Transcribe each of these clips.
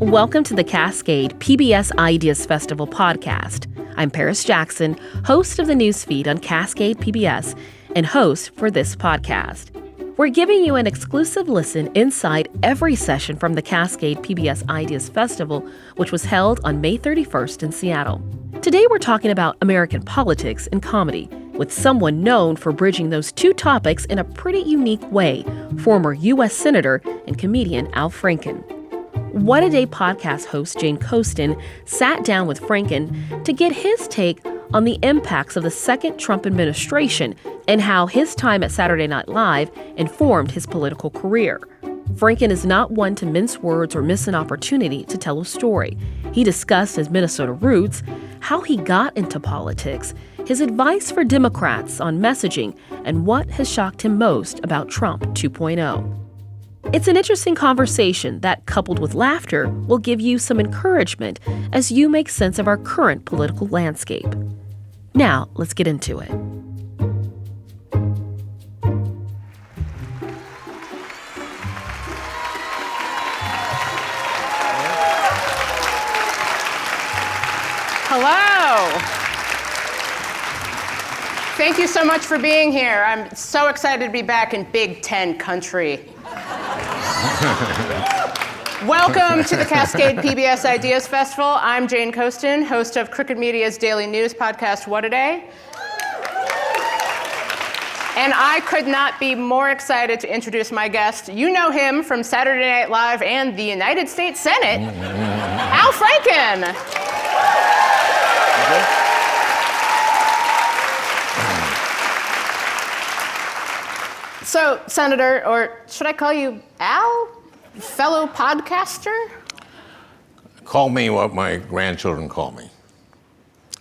Welcome to the Cascade PBS Ideas Festival podcast. I'm Paris Jackson, host of the newsfeed on Cascade PBS and host for this podcast. We're giving you an exclusive listen inside every session from the Cascade PBS Ideas Festival, which was held on May 31st in Seattle. Today we're talking about American politics and comedy, with someone known for bridging those two topics in a pretty unique way, former U.S. Senator and comedian Al Franken. What a Day podcast host Jane Coaston sat down with Franken to get his take on the impacts of the second Trump administration and how his time at Saturday Night Live informed his political career. Franken is not one to mince words or miss an opportunity to tell a story. He discussed his Minnesota roots, how he got into politics, his advice for Democrats on messaging, and what has shocked him most about Trump 2.0. It's an interesting conversation that, coupled with laughter, will give you some encouragement as you make sense of our current political landscape. Now, let's get into it. Hello. Thank you so much for being here. I'm so excited to be back in Big Ten country. Welcome to the Cascade PBS Ideas Festival. I'm Jane Coaston, host of Crooked Media's daily news podcast, What a Day. And I could not be more excited to introduce my guest. You know him from Saturday Night Live and the United States Senate, Al Franken. So, Senator, or should I call you Al? Fellow podcaster? Call me what my grandchildren call me.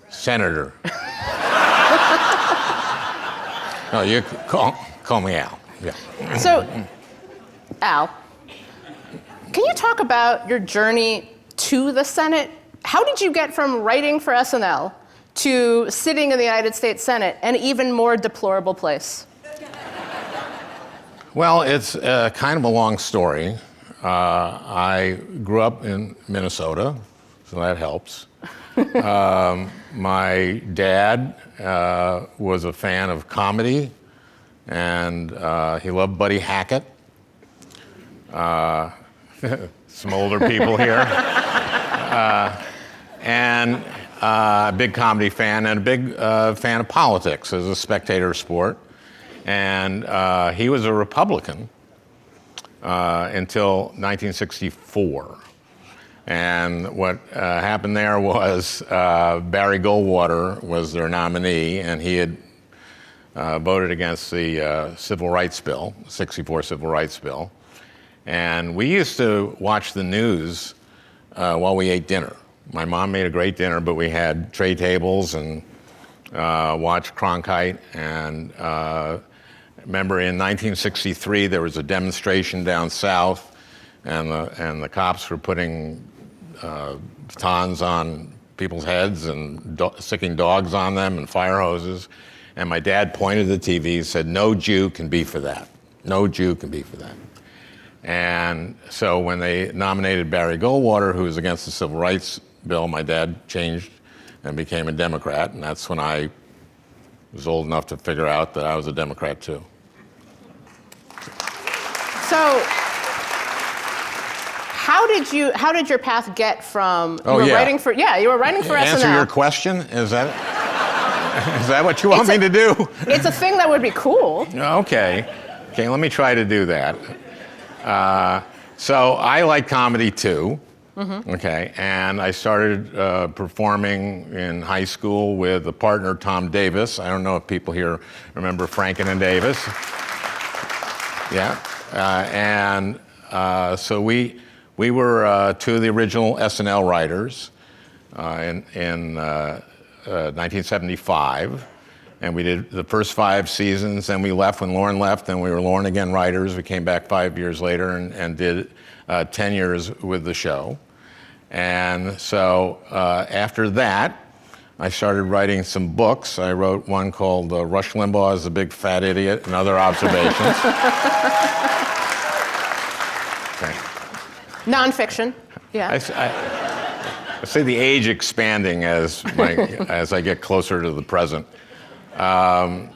Senator. No, you call me Al. Yeah. So, Al, can you talk about your journey to the Senate? How did you get from writing for SNL to sitting in the United States Senate, an even more deplorable place? Well, it's kind of a long story. I grew up in Minnesota, so that helps. My dad was a fan of comedy, and he loved Buddy Hackett. Some older people here. And a big comedy fan and a big fan of politics as a spectator sport. And he was a Republican until 1964. And what happened there was Barry Goldwater was their nominee, and he had voted against the Civil Rights Bill, 64 Civil Rights Bill. And we used to watch the news while we ate dinner. My mom made a great dinner, but we had tray tables and watched Cronkite. And remember in 1963, there was a demonstration down south, and the cops were putting batons on people's heads and sticking dogs on them and fire hoses. And my dad pointed at the TV and said, "No Jew can be for that. No Jew can be for that." And so when they nominated Barry Goldwater, who was against the Civil Rights Bill, my dad changed and became a Democrat. And that's when I was old enough to figure out that I was a Democrat too. So, how did your path get from you were writing for SNL. Answer your question? Is that what you want me to do? It's a thing that would be cool. Okay, let me try to do that. So I like comedy too. Mm-hmm. Okay, and I started performing in high school with a partner, Tom Davis. I don't know if people here remember Franken and Davis. Yeah, so we were two of the original SNL writers in 1975, and we did the first 5 seasons. Then we left when Lauren left, and we were Lauren Again writers. We came back 5 years later and did 10 years with the show. And so after that, I started writing some books. I wrote one called Rush Limbaugh is a Big Fat Idiot and Other Observations. Okay. Nonfiction. Yeah. I see the age expanding as I get closer to the present. And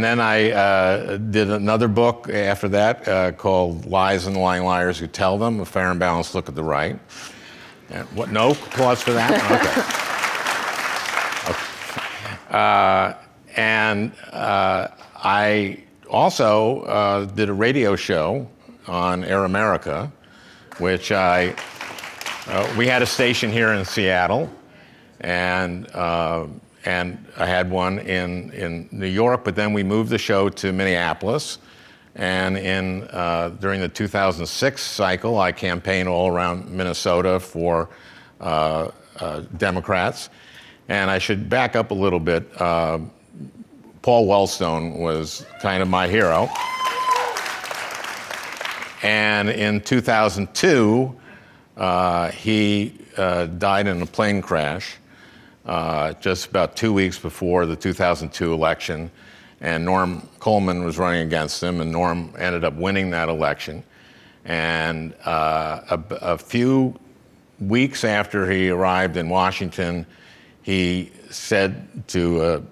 then I did another book after that called Lies and the Lying Liars Who Tell Them, A Fair and Balanced Look at the Right. And what? No applause for that? Okay. I also did a radio show on Air America, which we had a station here in Seattle, and I had one in New York, but then we moved the show to Minneapolis. And during the 2006 cycle, I campaigned all around Minnesota for Democrats. And I should back up a little bit. Paul Wellstone was kind of my hero. And in 2002, he died in a plane crash just about 2 weeks before the 2002 election. And Norm Coleman was running against him, and Norm ended up winning that election. And a few weeks after he arrived in Washington, he said to a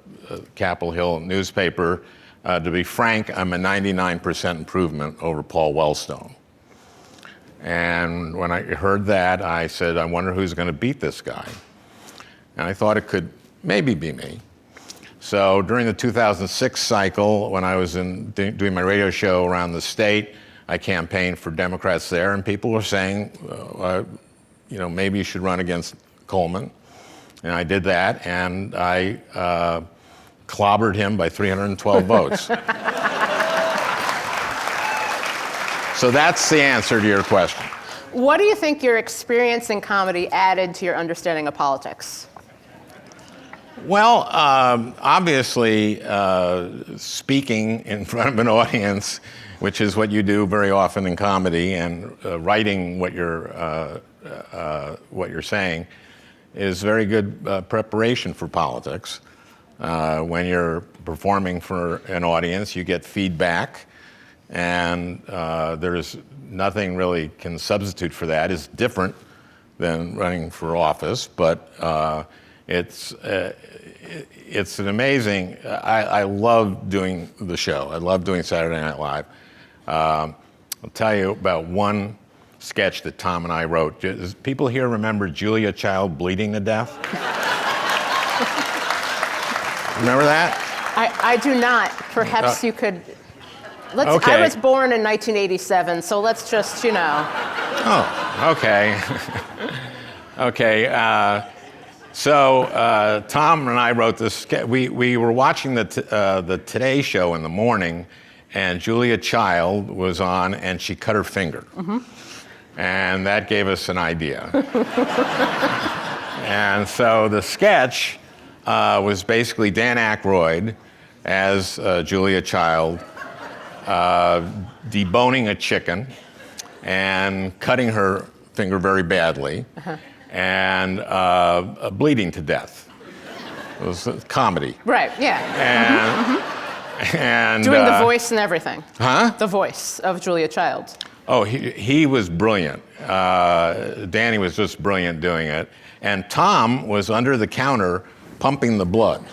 Capitol Hill newspaper, to be frank, I'm a 99% improvement over Paul Wellstone. And when I heard that, I said, I wonder who's going to beat this guy. And I thought it could maybe be me. So during the 2006 cycle, when I was doing my radio show around the state, I campaigned for Democrats there, and people were saying, maybe you should run against Coleman. And I did that, and I clobbered him by 312 votes. So that's the answer to your question. What do you think your experience in comedy added to your understanding of politics? Well, obviously, speaking in front of an audience, which is what you do very often in comedy, and writing what you're saying, is very good preparation for politics. When you're performing for an audience, you get feedback, and there's nothing really can substitute for that. It's different than running for office, but it's an amazing. I love doing the show. I love doing Saturday Night Live. I'll tell you about one sketch that Tom and I wrote. Does people here remember Julia Child bleeding to death? Remember that? I do not. Perhaps you could. Okay. I was born in 1987, so let's just, Oh, okay. Okay. So Tom and I wrote this. We were watching the Today Show in the morning, and Julia Child was on, and she cut her finger. Mm-hmm. And that gave us an idea. And so the sketch was basically Dan Aykroyd as Julia Child deboning a chicken and cutting her finger very badly. Uh-huh. And bleeding to death. It was a comedy. Right, yeah. And doing the voice and everything. Huh? The voice of Julia Child. Oh, he was brilliant. Danny was just brilliant doing it. And Tom was under the counter pumping the blood.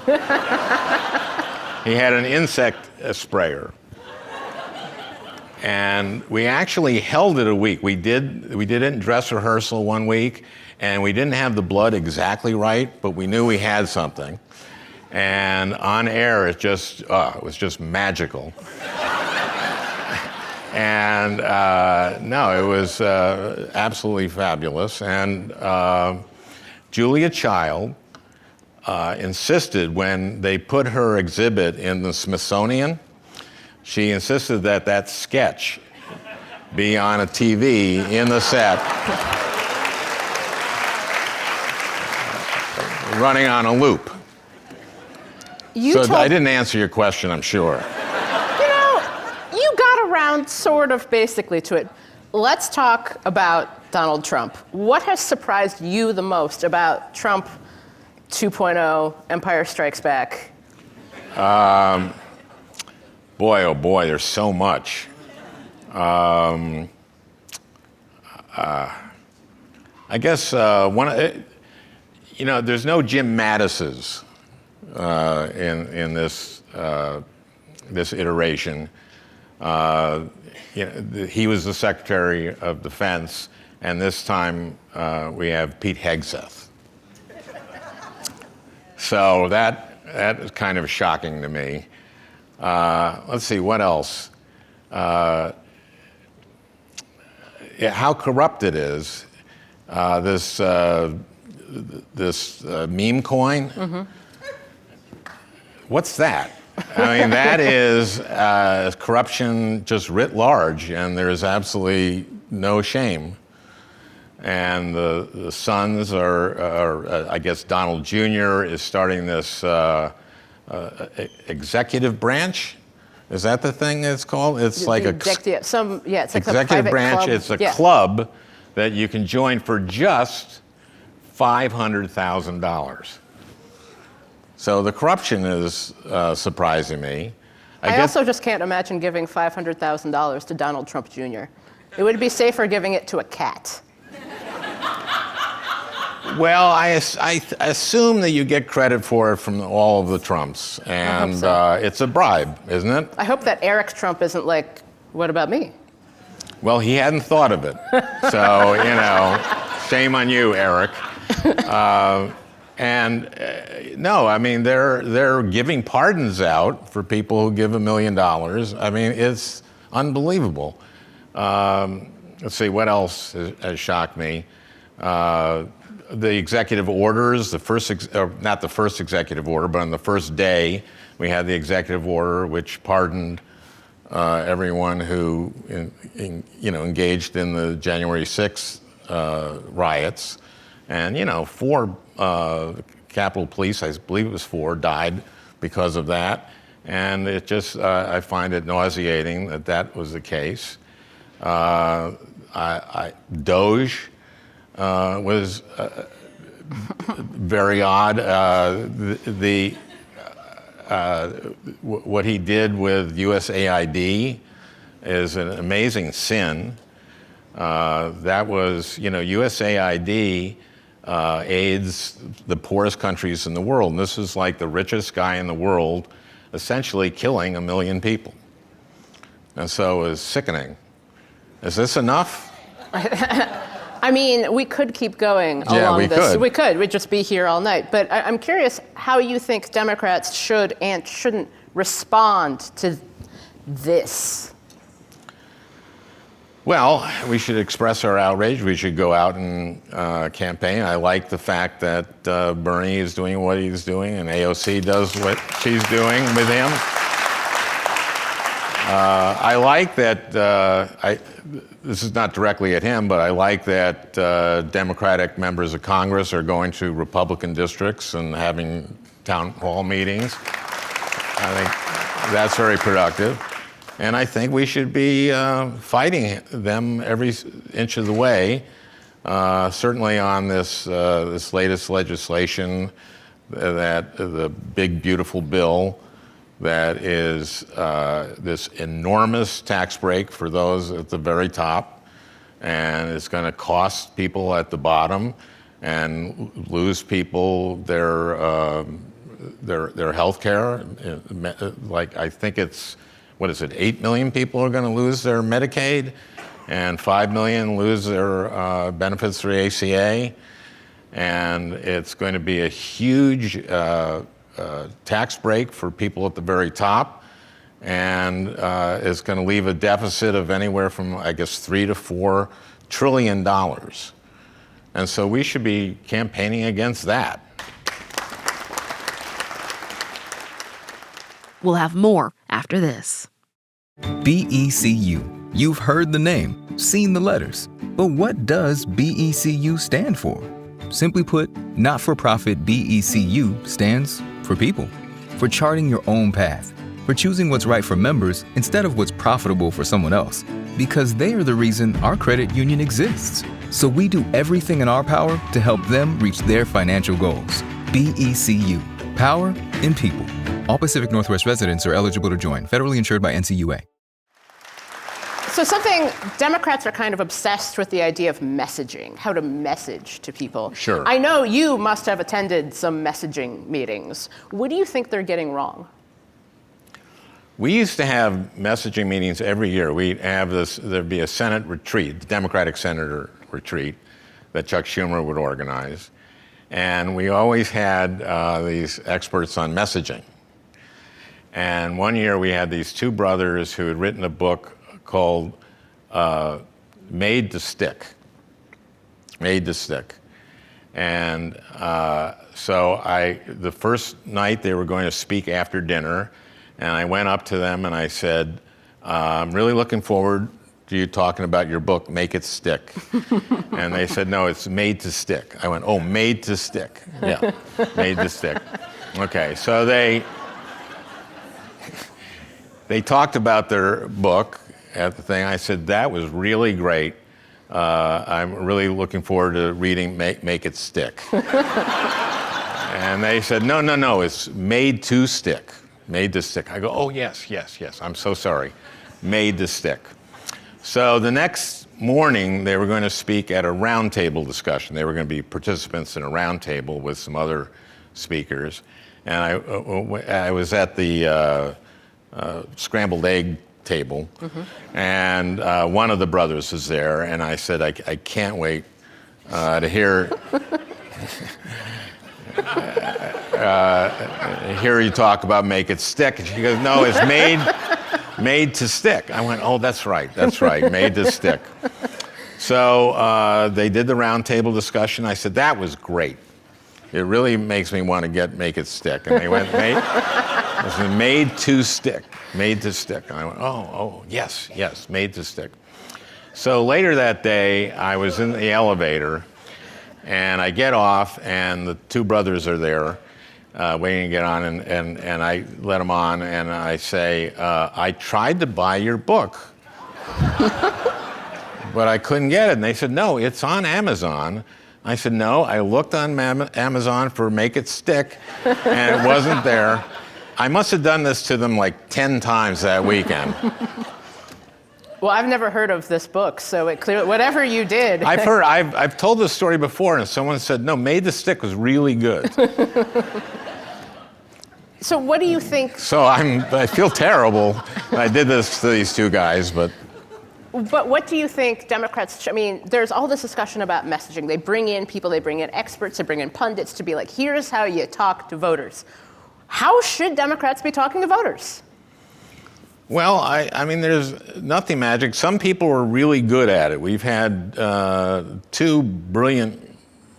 He had an insect sprayer. And we actually held it a week. We did it in dress rehearsal one week, and we didn't have the blood exactly right, but we knew we had something. And on air, it was just magical. And it was absolutely fabulous. And Julia Child insisted, when they put her exhibit in the Smithsonian, she insisted that sketch be on a TV in the set, running on a loop. I didn't answer your question, I'm sure. You got around sort of basically to it. Let's talk about Donald Trump. What has surprised you the most about Trump 2.0, Empire Strikes Back? Boy, oh boy, there's so much. I guess there's no Jim Mattis's in this this iteration. He was the Secretary of Defense, and this time we have Pete Hegseth. So that is kind of shocking to me. Let's see, what else? How corrupt it is. This meme coin. Mm-hmm. What's that? I mean, that is corruption just writ large, and there's absolutely no shame. And the sons are I guess Donald Jr. is starting this executive branch. Is that the thing it's called? It's like executive branch. Club. It's a club that you can join for just $500,000. So the corruption is surprising me. I also just can't imagine giving $500,000 to Donald Trump Jr. It would be safer giving it to a cat. Well, I assume that you get credit for it from all of the Trumps, and it's a bribe, isn't it? I hope that Eric Trump isn't like, what about me? Well, he hadn't thought of it. So, shame on you, Eric. No, I mean, they're giving pardons out for people who give $1 million. I mean, it's unbelievable. Let's see, what else has shocked me? The executive orders, not the first executive order, but on the first day, we had the executive order which pardoned everyone who engaged in the January 6th riots. And, 4 Capitol Police, I believe it was 4, died because of that. And it just, I find it nauseating that was the case. Doge was very odd. What he did with USAID is an amazing sin. That was, USAID aids the poorest countries in the world. And this is like the richest guy in the world essentially killing 1 million people. And so it was sickening. Is this enough? I mean, we could keep going along this. We could. We'd just be here all night. But I'm curious how you think Democrats should and shouldn't respond to this. Well, we should express our outrage. We should go out and campaign. I like the fact that Bernie is doing what he's doing and AOC does what she's doing with him. I like that, this is not directly at him, but I like that Democratic members of Congress are going to Republican districts and having town hall meetings. I think that's very productive. And I think we should be fighting them every inch of the way, certainly on this latest legislation, the big, beautiful bill that is this enormous tax break for those at the very top, and it's going to cost people at the bottom and lose people their health care. Like, I think it's, 8 million people are going to lose their Medicaid, and 5 million lose their benefits through ACA, and it's going to be a huge tax break for people at the very top, and it's going to leave a deficit of anywhere from, I guess, $3 to $4 trillion. And so we should be campaigning against that. We'll have more after this. BECU. You've heard the name, seen the letters. But what does BECU stand for? Simply put, not-for-profit BECU stands for people. For charting your own path. For choosing what's right for members instead of what's profitable for someone else. Because they are the reason our credit union exists. So we do everything in our power to help them reach their financial goals. BECU. Power in people. All Pacific Northwest residents are eligible to join. Federally insured by NCUA. So Democrats are kind of obsessed with the idea of messaging, how to message to people. Sure. I know you must have attended some messaging meetings. What do you think they're getting wrong? We used to have messaging meetings every year. There'd be a Senate retreat, the Democratic Senator retreat, that Chuck Schumer would organize. And we always had these experts on messaging. And one year we had these two brothers who had written a book called Made to Stick. Made to Stick. And the first night they were going to speak after dinner, and I went up to them and I said, I'm really looking forward to you talking about your book, Make It Stick. And they said, no, it's Made to Stick. I went, oh, Made to Stick. Yeah, Made to Stick. Okay, so they talked about their book at the thing. I said, that was really great. I'm really looking forward to reading Make It Stick. And they said, no, it's Made to Stick. Made to Stick. I go, oh, yes. I'm so sorry. Made to Stick. So the next morning, they were going to speak at a roundtable discussion. They were going to be participants in a roundtable with some other speakers. And I was at the scrambled egg table, and one of the brothers was there, and I said, I can't wait to hear you talk about Make It Stick. And she goes, no, it's made to stick. I went, oh, that's right, Made to Stick. So they did the roundtable discussion. I said, that was great. It really makes me want to Make It Stick. And they went, Made to Stick. Made to Stick. And I went, oh, yes, Made to Stick. So later that day, I was in the elevator, and I get off, and the two brothers are there waiting to get on, and I let them on, and I say, I tried to buy your book, but I couldn't get it. And they said, no, it's on Amazon. I said, no, I looked on Amazon for Make It Stick, and it wasn't there. I must have done this to them like 10 times that weekend. Well, I've never heard of this book, so it clearly, whatever you did. I've told this story before, and someone said, no, Made to Stick was really good. So what do you think? So I feel terrible. I did this to these two guys, but what do you think Democrats, there's all this discussion about messaging. They bring in people, they bring in experts, they bring in pundits to be like, here's how you talk to voters. How should Democrats be talking to voters? Well, I mean, there's nothing magic. Some people are really good at it. We've had two brilliant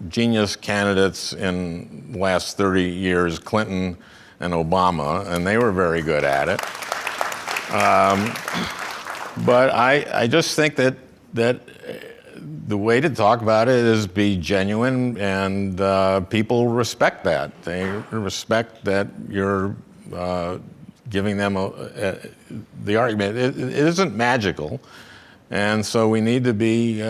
genius candidates in the last 30 years, Clinton and Obama, and they were very good at it. But I just think that the way to talk about it is be genuine, and people respect that. They respect that you're giving them the argument. It isn't magical, and so we need to be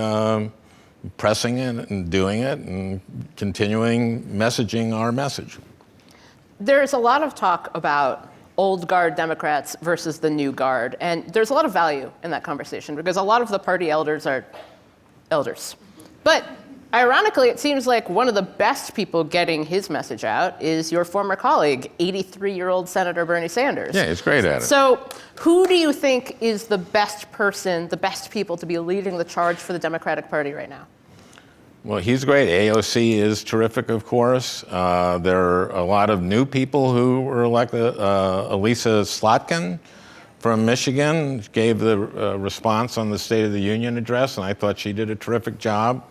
pressing it and doing it and continuing messaging our message. There's a lot of talk about old guard Democrats versus the new guard, and there's a lot of value in that conversation because a lot of the party elders are elders. But ironically, it seems like one of the best people getting his message out is your former colleague, 83-year-old Senator Bernie Sanders. Yeah, he's great at it. So who do you think is the best person, the best people to be leading the charge for the Democratic Party right now? Well, he's great. AOC is terrific, of course. There are a lot of new people who were elected. Elisa Slotkin from Michigan gave the response on the State of the Union address, and I thought she did a terrific job.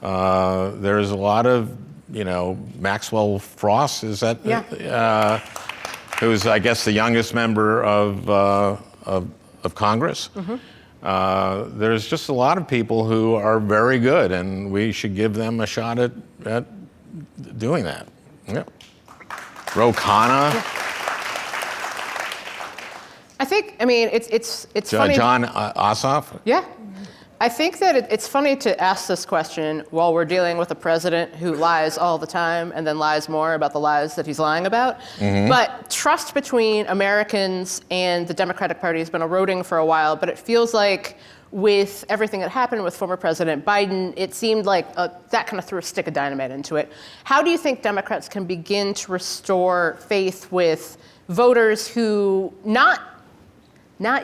There's a lot of, Maxwell Frost, is that? Yeah. Who's, I guess, the youngest member of Congress. Mm-hmm. There's just a lot of people who are very good, and we should give them a shot at doing that. Yeah. Ro Khanna. Yeah. I think, it's funny. John Ossoff. Yeah. I think that it's funny to ask this question while we're dealing with a president who lies all the time and then lies more about the lies that he's lying about. But trust between Americans and the Democratic Party has been eroding for a while, but it feels like with everything that happened with former President Biden, it seemed like that kind of threw a stick of dynamite into it. How do you think Democrats can begin to restore faith with voters who, not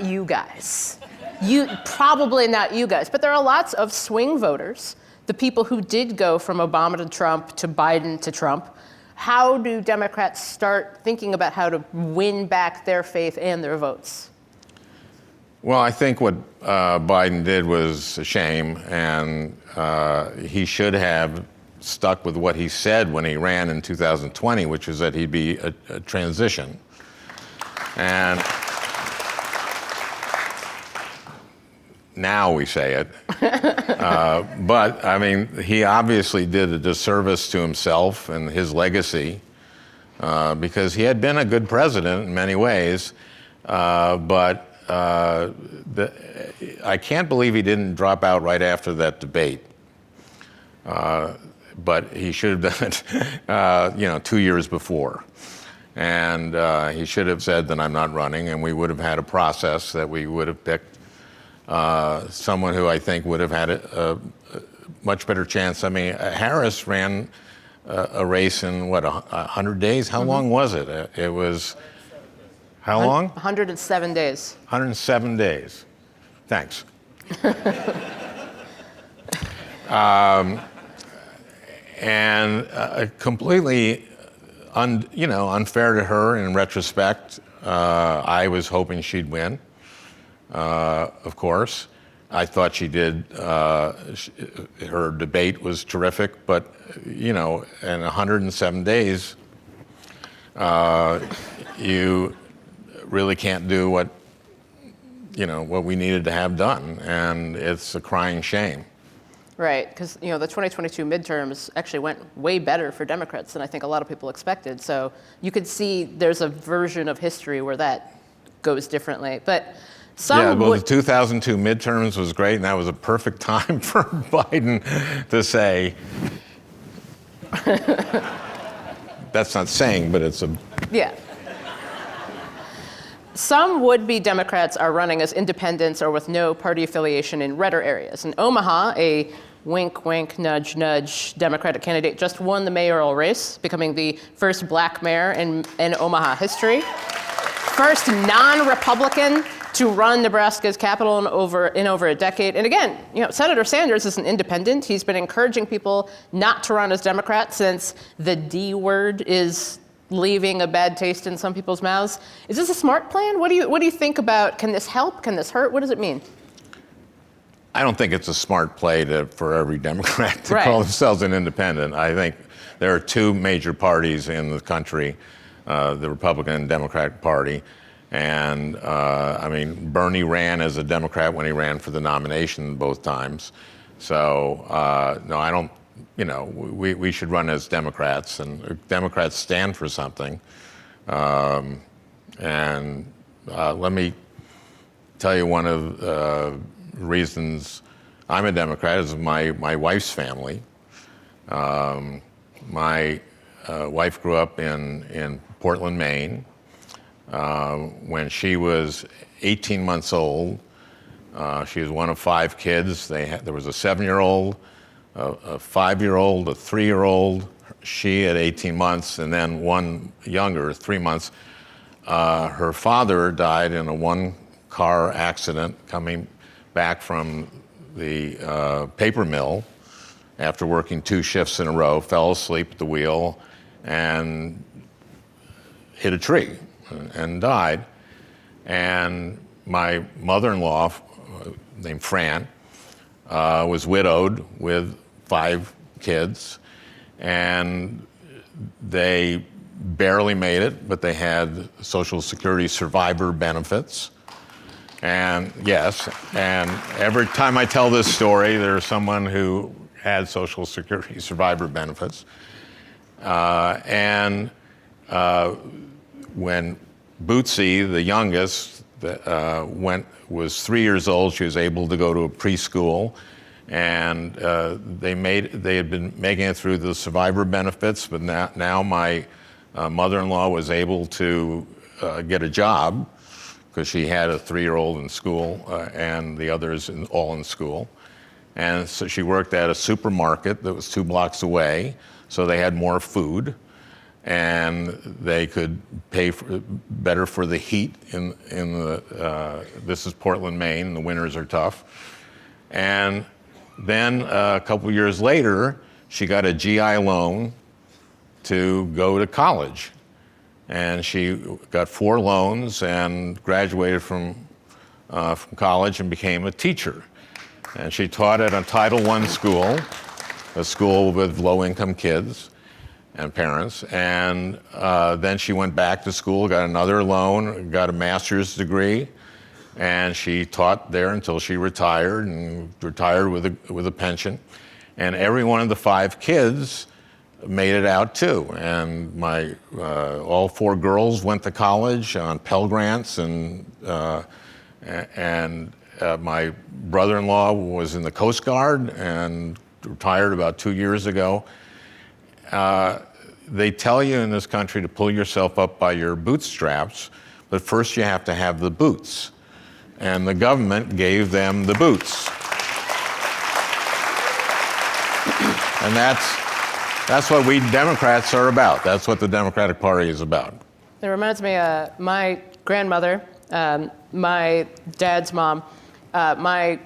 you guys, probably not you guys, but there are lots of swing voters, the people who did go from Obama to Trump to Biden to Trump. How do Democrats start thinking about how to win back their faith and their votes? Well, I think what Biden did was a shame, and he should have stuck with what he said when he ran in 2020, which was that he'd be a transition. And now we say it. But, I mean, he obviously did a disservice to himself and his legacy because he had been a good president in many ways, but I can't believe he didn't drop out right after that debate. But he should have done it, 2 years before. And he should have said that I'm not running, and we would have had a process that we would have picked someone who I think would have had a much better chance. I mean, Harris ran a race in, 100 days? How long was it? It was, how long? 107 days. 107 days. Thanks. And completely unfair to her in retrospect. I was hoping she'd win. Of course. I thought she did, her debate was terrific, but, in 107 days, you really can't do what we needed to have done, and it's a crying shame. Right, because the 2022 midterms actually went way better for Democrats than I think a lot of people expected. So you could see there's a version of history where that goes differently. But the 2002 midterms was great, and that was a perfect time for Biden to say, that's not saying, but it's a... Yeah. Some would-be Democrats are running as independents or with no party affiliation in redder areas. In Omaha, a wink, wink, nudge, nudge Democratic candidate just won the mayoral race, becoming the first black mayor in Omaha history. First non-Republican to run Nebraska's capital in over a decade. And again, Senator Sanders is an independent. He's been encouraging people not to run as Democrats since the D word is leaving a bad taste in some people's mouths. Is this a smart plan? What do you think about, can this help? Can this hurt? What does it mean? I don't think it's a smart play for every Democrat to call themselves an independent. I think there are two major parties in the country, the Republican and Democratic Party. And Bernie ran as a Democrat when he ran for the nomination both times. So, no, I don't, we should run as Democrats, and Democrats stand for something. And let me tell you one of the reasons I'm a Democrat is my wife's family. My wife grew up in Portland, Maine. When she was 18 months old, she was one of 5 kids. There was a 7-year-old, a 5-year-old, a 3-year-old, she at 18 months, and then one younger, 3 months. Her father died in a one-car accident coming back from the paper mill after working 2 shifts in a row, fell asleep at the wheel, and hit a tree and died. And my mother-in-law, named Fran, was widowed with 5 kids, and they barely made it, but they had Social Security survivor benefits. And yes, and every time I tell this story, there's someone who had Social Security survivor benefits. When Bootsy, the youngest, was 3 years old. She was able to go to a preschool, and they had been making it through the survivor benefits, but now my mother-in-law was able to get a job because she had a 3-year-old in school and the others all in school. And so she worked at a supermarket that was 2 blocks away, so they had more food, and they could pay better for the heat in the, this is Portland, Maine, and the winters are tough. And then a couple years later, she got a GI loan to go to college. And she got 4 loans and graduated from college and became a teacher. And she taught at a Title I school, a school with low-income kids and parents. And then she went back to school, got another loan, got a master's degree, and she taught there until she retired, and retired with a pension. And every one of the 5 kids made it out too. And my all 4 girls went to college on Pell Grants, and my brother-in-law was in the Coast Guard and retired about 2 years ago. They tell you in this country to pull yourself up by your bootstraps, but first you have to have the boots. And the government gave them the boots. And that's what we Democrats are about. That's what the Democratic Party is about. It reminds me of my grandmother, my dad's mom. My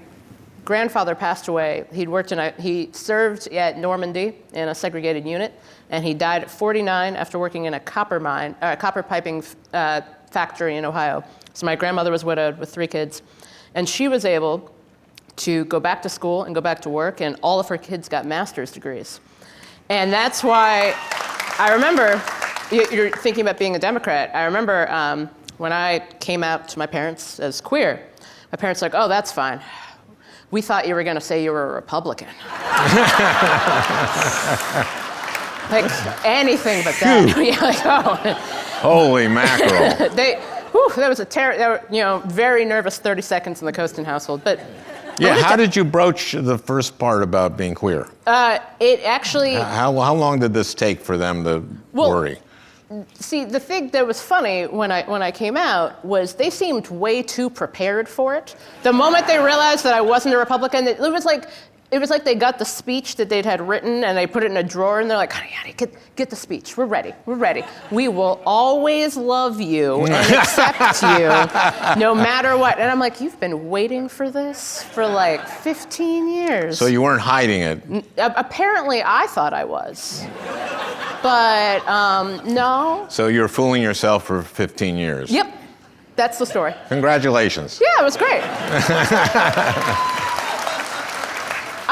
grandfather passed away. He served at Normandy in a segregated unit, and he died at 49 after working in a copper piping factory in Ohio. So my grandmother was widowed with 3 kids, and she was able to go back to school and go back to work, and all of her kids got master's degrees. And that's why I remember, you're thinking about being a Democrat. I remember when I came out to my parents as queer, my parents were like, oh, that's fine. We thought you were going to say you were a Republican. Like anything but that. Yeah, like, oh. Holy mackerel. That was very nervous 30 seconds in the Coaston household. But yeah, how did you broach the first part about being queer? It actually... How long did this take for them to worry? See, the thing that was funny when I came out was they seemed way too prepared for it. The moment they realized that I wasn't a Republican, it was like they got the speech that they'd had written and they put it in a drawer and they're like, honey, get the speech. We're ready. We will always love you and accept you no matter what. And I'm like, you've been waiting for this for like 15 years. So you weren't hiding it? Apparently I thought I was. But no. So you're fooling yourself for 15 years? Yep. That's the story. Congratulations. Yeah, it was great.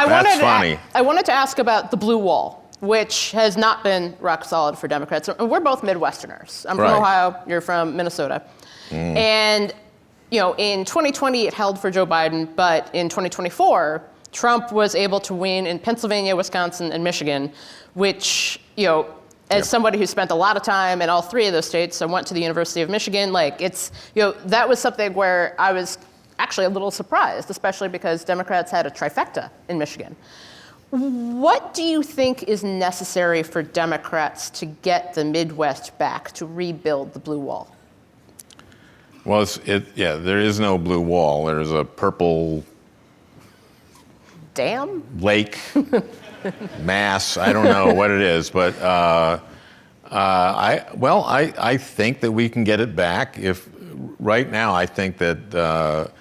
That's funny. I wanted to ask about the blue wall, which has not been rock solid for Democrats. We're both Midwesterners. I'm from Ohio, you're from Minnesota. And in 2020 it held for Joe Biden, but in 2024, Trump was able to win in Pennsylvania, Wisconsin, and Michigan, which, as somebody who spent a lot of time in all 3 of those states, I went to the University of Michigan, that was something where I was actually a little surprised, especially because Democrats had a trifecta in Michigan. What do you think is necessary for Democrats to get the Midwest back, to rebuild the blue wall? Well, there is no blue wall. There's a purple dam? Lake, mass, I don't know what it is, but I think that we can get it back. Right now, I think that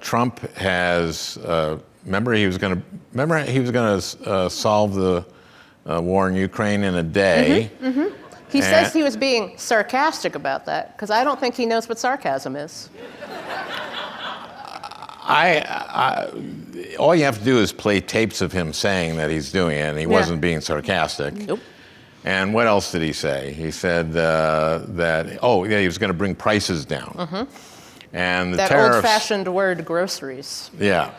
Trump has. Remember, he was going to solve the war in Ukraine in a day. Mm-hmm, mm-hmm. He says he was being sarcastic about that because I don't think he knows what sarcasm is. All you have to do is play tapes of him saying that he's doing it, and he wasn't being sarcastic. Nope. And what else did he say? He said that he was going to bring prices down. Mm-hmm. And the that tariffs, old-fashioned word, groceries. Yeah,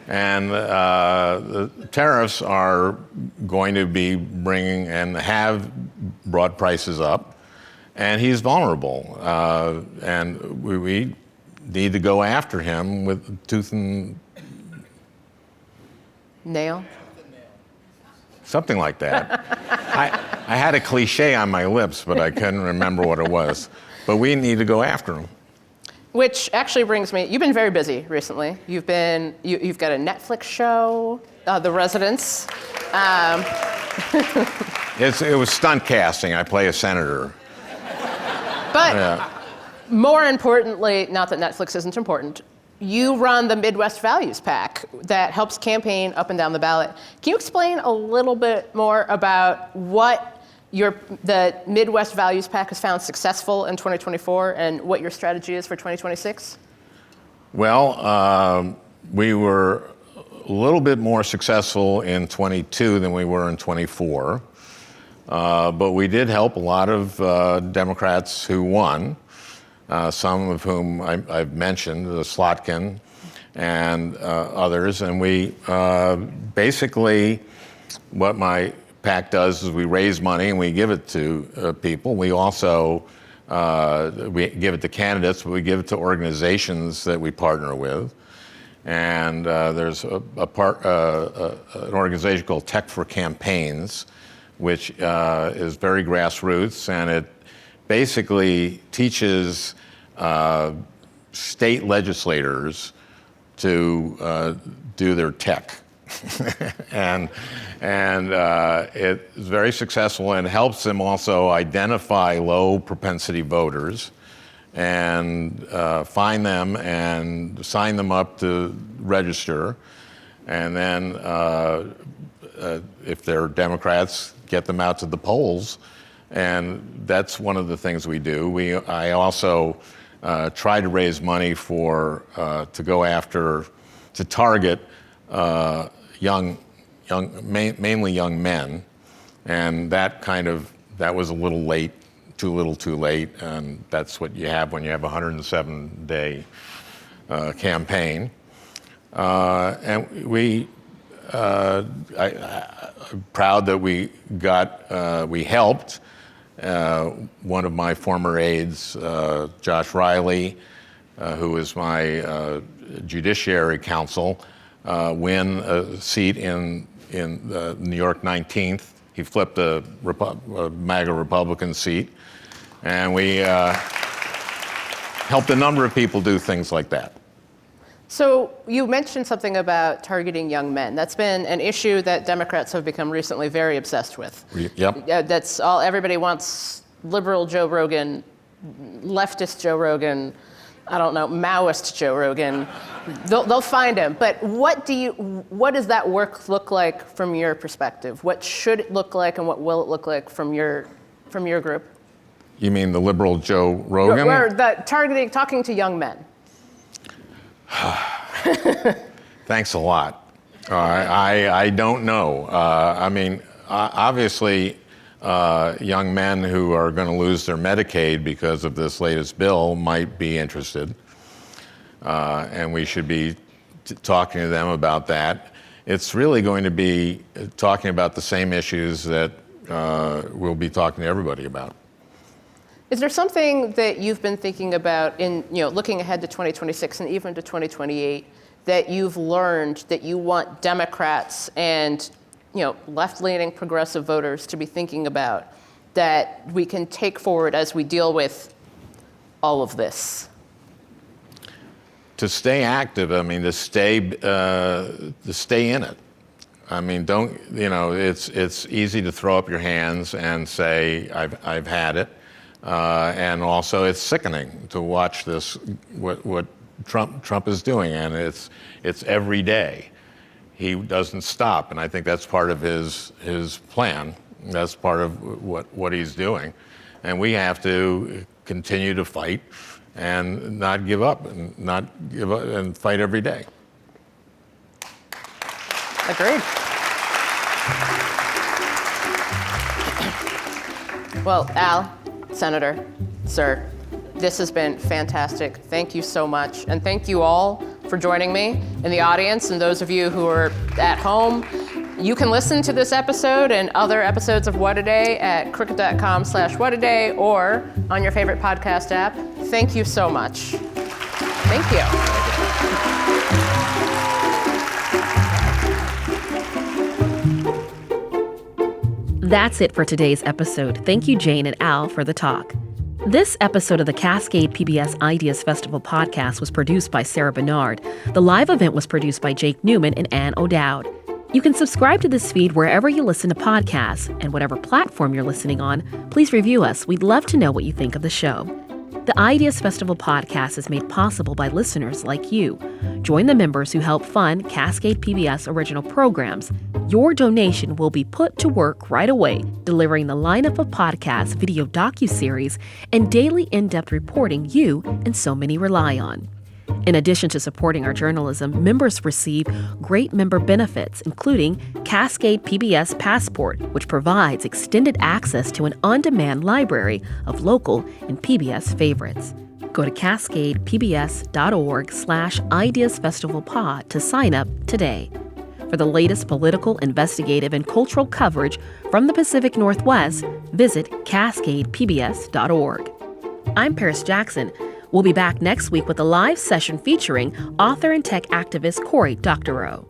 and the tariffs are going to be bringing and have brought prices up, and he's vulnerable. And we need to go after him with tooth and nail? Something like that. I had a cliche on my lips, but I couldn't remember what it was. But we need to go after him. Which actually brings me, you've been very busy recently. You've got a Netflix show, The Residents. It was stunt casting. I play a senator. But more importantly, not that Netflix isn't important, you run the Midwest Values PAC that helps campaign up and down the ballot. Can you explain a little bit more about what the Midwest Values PAC has found successful in 2024 and what your strategy is for 2026? Well, we were a little bit more successful in 22 than we were in 24. But we did help a lot of Democrats who won, some of whom I've mentioned, the Slotkin and others. And we basically, what my PAC does is we raise money and we give it to people. We also we give it to candidates, but we give it to organizations that we partner with. And there's an organization called Tech for Campaigns, which is very grassroots, and it basically teaches state legislators to do their tech. and it's very successful and helps them also identify low propensity voters and find them and sign them up to register. And then if they're Democrats, get them out to the polls. And that's one of the things we do. I also try to raise money to target mainly young men. And that was a little late, too late. And that's what you have when you have a 107-day campaign. And I'm proud that we helped one of my former aides, Josh Riley, who is my judiciary counsel, win a seat in New York 19th. He flipped a MAGA Republican seat, and we helped a number of people do things like that. So you mentioned something about targeting young men. That's been an issue that Democrats have become recently very obsessed with. Yep. That's all. Everybody wants liberal Joe Rogan, leftist Joe Rogan, I don't know, Maoist Joe Rogan. They'll find him. But what does that work look like from your perspective? What should it look like, and what will it look like from your group? You mean the liberal Joe Rogan? Or talking to young men. Thanks a lot. I don't know. Obviously, young men who are going to lose their Medicaid because of this latest bill might be interested. And we should be talking to them about that. It's really going to be talking about the same issues that we'll be talking to everybody about. Is there something that you've been thinking about in looking ahead to 2026 and even to 2028 that you've learned that you want Democrats and left-leaning progressive voters to be thinking about that we can take forward as we deal with all of this? To stay active, to stay in it. It's easy to throw up your hands and say I've had it. And also, it's sickening to watch this. What Trump is doing, and it's every day. He doesn't stop, and I think that's part of his plan. That's part of what he's doing, and we have to continue to fight and not give up, and fight every day. Agreed. Well, Al, Senator, sir, this has been fantastic. Thank you so much. And thank you all for joining me in the audience, and those of you who are at home. You can listen to this episode and other episodes of What a Day at crooked.com/whataday or on your favorite podcast app. Thank you so much. Thank you. That's it for today's episode. Thank you, Jane and Al, for the talk. This episode of the Cascade PBS Ideas Festival podcast was produced by Sarah Bernard. The live event was produced by Jake Newman and Ann O'Dowd. You can subscribe to this feed wherever you listen to podcasts, and whatever platform you're listening on, please review us. We'd love to know what you think of the show. The Ideas Festival podcast is made possible by listeners like you. Join the members who help fund Cascade PBS original programs. Your donation will be put to work right away, delivering the lineup of podcasts, video docuseries, and daily in-depth reporting you and so many rely on. In addition to supporting our journalism, members receive great member benefits, including Cascade PBS Passport, which provides extended access to an on-demand library of local and PBS favorites. Go to cascadepbs.org/ideasfestivalpod to sign up today. For the latest political, investigative, and cultural coverage from the Pacific Northwest, visit cascadepbs.org. I'm Paris Jackson. We'll be back next week with a live session featuring author and tech activist Cory Doctorow.